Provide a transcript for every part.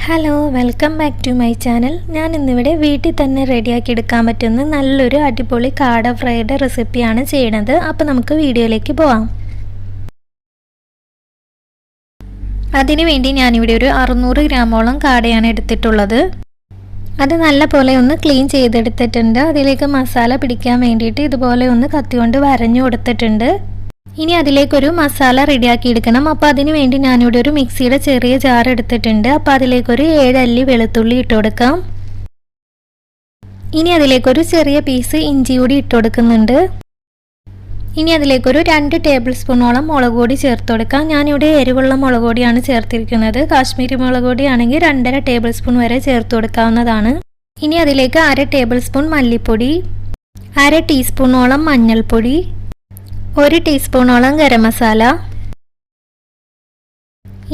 Hello welcome back to my channel. ഞാൻ ഇന്നിവിടെ വീട്ടിൽ തന്നെ റെഡിയാക്കി എടുക്കാൻ പറ്റുന്ന നല്ലൊരു അടിപൊളി കാട ഫ്രൈയുടെ റെസിപ്പിയാണ് ചെയ്യുന്നത്. അപ്പോൾ നമുക്ക് വീഡിയോയിലേക്ക് പോവാം. അതിനുവേണ്ടി ഞാനിവിടെ ഒരു 600 ഗ്രാമോളം കാടയാണ് എടുത്തിട്ടുള്ളത്. അത് നല്ല പോലെ ഒന്ന് ക്ലീൻ ചെയ്തെടുത്തിട്ടുണ്ട്. അതിലേക്ക് മസാല പിടിക്കാൻ വേണ്ടിയിട്ട് ഇതുപോലെ ഒന്ന് കത്തി കൊണ്ട് വരഞ്ഞു കൊടുത്തിട്ടുണ്ട്. ഇനി അതിലേക്കൊരു മസാല റെഡിയാക്കി എടുക്കണം. അപ്പോൾ അതിന് വേണ്ടി ഞാനിവിടെ ഒരു മിക്സിയുടെ ചെറിയ ജാർ എടുത്തിട്ടുണ്ട്. അപ്പോൾ അതിലേക്കൊരു 7 അല്ലി വെളുത്തുള്ളി ഇട്ട് കൊടുക്കാം. ഇനി അതിലേക്കൊരു ചെറിയ പീസ് ഇഞ്ചി കൂടി ഇട്ട് കൊടുക്കുന്നുണ്ട്. ഇനി അതിലേക്കൊരു 2 ടേബിൾ സ്പൂണോളം മുളക് പൊടി ചേർത്ത് കൊടുക്കാം. ഞാനിവിടെ എരിവുള്ള മുളക് പൊടിയാണ് ചേർത്തിരിക്കുന്നത്. കാശ്മീരി മുളക് പൊടിയാണെങ്കിൽ 2.5 ടേബിൾ സ്പൂൺ വരെ ചേർത്ത് കൊടുക്കാവുന്നതാണ്. ഇനി അതിലേക്ക് 1/2 ടേബിൾ സ്പൂൺ മല്ലിപ്പൊടി, 1/2 ടീസ്പൂണോളം മഞ്ഞൾപ്പൊടി, 1 ടീസ്പൂണോളം ഗരം മസാല,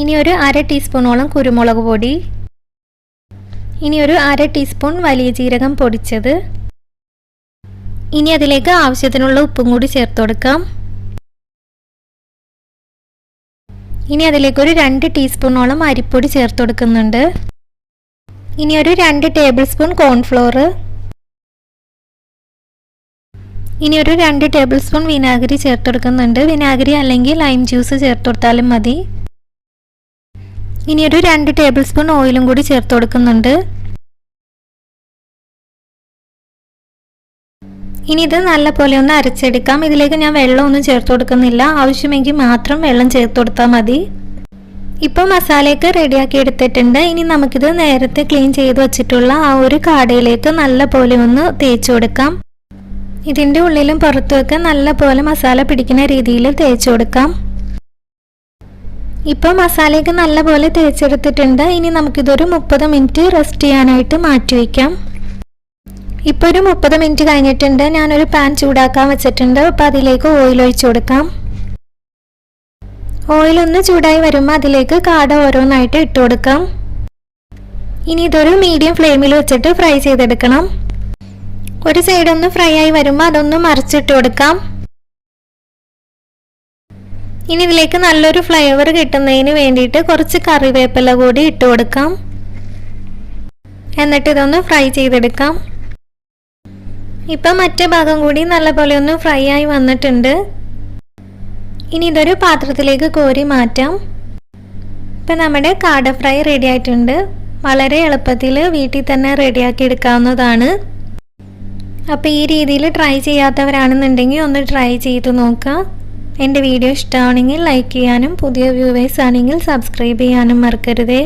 ഇനി ഒരു 1/2 ടീസ്പൂണോളം കുരുമുളക് പൊടി, ഇനി ഒരു 1/2 ടീസ്പൂൺ വലിയ ജീരകം പൊടിച്ചത്. ഇനി അതിലേക്ക് ആവശ്യത്തിനുള്ള ഉപ്പും കൂടി ചേർത്ത് കൊടുക്കാം. ഇനി അതിലേക്ക് ഒരു 2 ടീസ്പൂണോളം അരിപ്പൊടി ചേർത്ത് കൊടുക്കുന്നുണ്ട്. ഇനി ഒരു 2 ടേബിൾ സ്പൂൺ കോൺഫ്ലോർ, ഇനി ഒരു 2 ടേബിൾ സ്പൂൺ വിനാഗിരി ചേർത്ത് കൊടുക്കുന്നുണ്ട്. വിനാഗിരി അല്ലെങ്കിൽ ലൈം ജ്യൂസ് ചേർത്ത് കൊടുത്താലും മതി. ഇനി ഒരു 2 ടേബിൾ സ്പൂൺ ഓയിലും കൂടി ചേർത്ത് കൊടുക്കുന്നുണ്ട്. ഇനി ഇത് നല്ലപോലെ ഒന്ന് അരച്ചെടുക്കാം. ഇതിലേക്ക് ഞാൻ വെള്ളമൊന്നും ചേർത്ത് കൊടുക്കുന്നില്ല. ആവശ്യമെങ്കിൽ മാത്രം വെള്ളം ചേർത്ത് കൊടുത്താൽ മതി. ഇപ്പോൾ മസാലയൊക്കെ റെഡിയാക്കി എടുത്തിട്ടുണ്ട്. ഇനി നമുക്കിത് നേരത്തെ ക്ലീൻ ചെയ്ത് വെച്ചിട്ടുള്ള ആ ഒരു കാടയിലേക്ക് നല്ലപോലെ ഒന്ന് തേച്ച് കൊടുക്കാം. ഇതിൻ്റെ ഉള്ളിലും പുറത്തുമൊക്കെ നല്ല പോലെ മസാല പിടിക്കുന്ന രീതിയിൽ തേച്ച് കൊടുക്കാം. ഇപ്പോൾ മസാലയൊക്കെ നല്ല പോലെ തേച്ചെടുത്തിട്ടുണ്ട്. ഇനി നമുക്കിതൊരു 30 മിനിറ്റ് റെസ്റ്റ് ചെയ്യാനായിട്ട് മാറ്റി വയ്ക്കാം. ഇപ്പോൾ ഒരു 30 മിനിറ്റ് കഴിഞ്ഞിട്ടുണ്ട്. ഞാനൊരു പാൻ ചൂടാക്കാൻ വെച്ചിട്ടുണ്ട്. അപ്പോൾ അതിലേക്ക് ഓയിൽ ഒഴിച്ചു കൊടുക്കാം. ഓയിലൊന്ന് ചൂടായി വരുമ്പോൾ അതിലേക്ക് കാട ഓരോന്നായിട്ട് ഇട്ട് കൊടുക്കാം. ഇനി ഇതൊരു മീഡിയം ഫ്ലെയിമിൽ വെച്ചിട്ട് ഫ്രൈ ചെയ്തെടുക്കണം. ഒരു സൈഡ് ഒന്ന് ഫ്രൈ ആയി വരുമ്പോൾ അതൊന്ന് മറിച്ചിട്ട് കൊടുക്കാം. ഇനി ഇതിലേക്ക് നല്ലൊരു ഫ്ലേവർ കിട്ടുന്നതിന് വേണ്ടിയിട്ട് കുറച്ച് കറിവേപ്പില കൂടി ഇട്ട് കൊടുക്കാം. എന്നിട്ട് ഇതൊന്ന് ഫ്രൈ ചെയ്തെടുക്കാം. ഇപ്പം മറ്റേ ഭാഗം കൂടി നല്ലപോലെ ഒന്ന് ഫ്രൈ ആയി വന്നിട്ടുണ്ട്. ഇനി ഇതൊരു പാത്രത്തിലേക്ക് കോരി മാറ്റാം. ഇപ്പം നമ്മുടെ കാട ഫ്രൈ റെഡി ആയിട്ടുണ്ട്. വളരെ എളുപ്പത്തിൽ വീട്ടിൽ തന്നെ റെഡിയാക്കി എടുക്കാവുന്നതാണ്. അപ്പോൾ ഈ രീതിയിൽ ട്രൈ ചെയ്യാത്തവരാണെന്നുണ്ടെങ്കിൽ ഒന്ന് ട്രൈ ചെയ്ത് നോക്കുക. എൻ്റെ വീഡിയോ ഇഷ്ടമാണെങ്കിൽ ലൈക്ക് ചെയ്യാനും പുതിയ വ്യൂവേഴ്സ് ആണെങ്കിൽ സബ്സ്ക്രൈബ് ചെയ്യാനും മറക്കരുതേ.